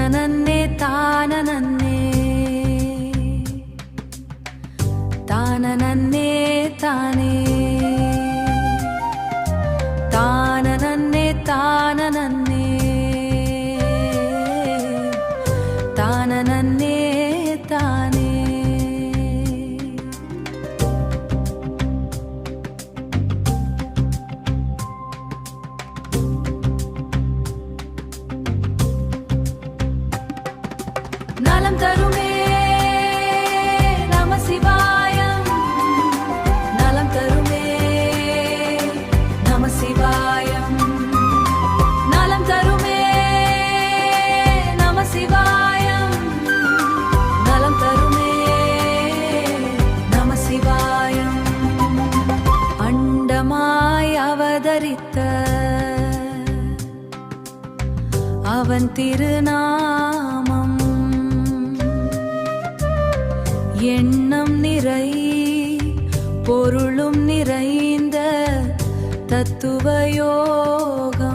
தானனன்னே தானனன்னே தானனன்னே தானே தானனன்னே தானனன்னே தானனன்னே தானே நலம் தருமே நம சிவாயம் நலம் தருமே நம சிவாயம் நலம் தருமே நம சிவாயம் நலம் தருமே நம சிவாயம் அண்டமாய் அவதரித்த அவன் திருநாமம் எண்ணம் நிறை பொருளும் நிறைந்த தத்துவ யோகம்.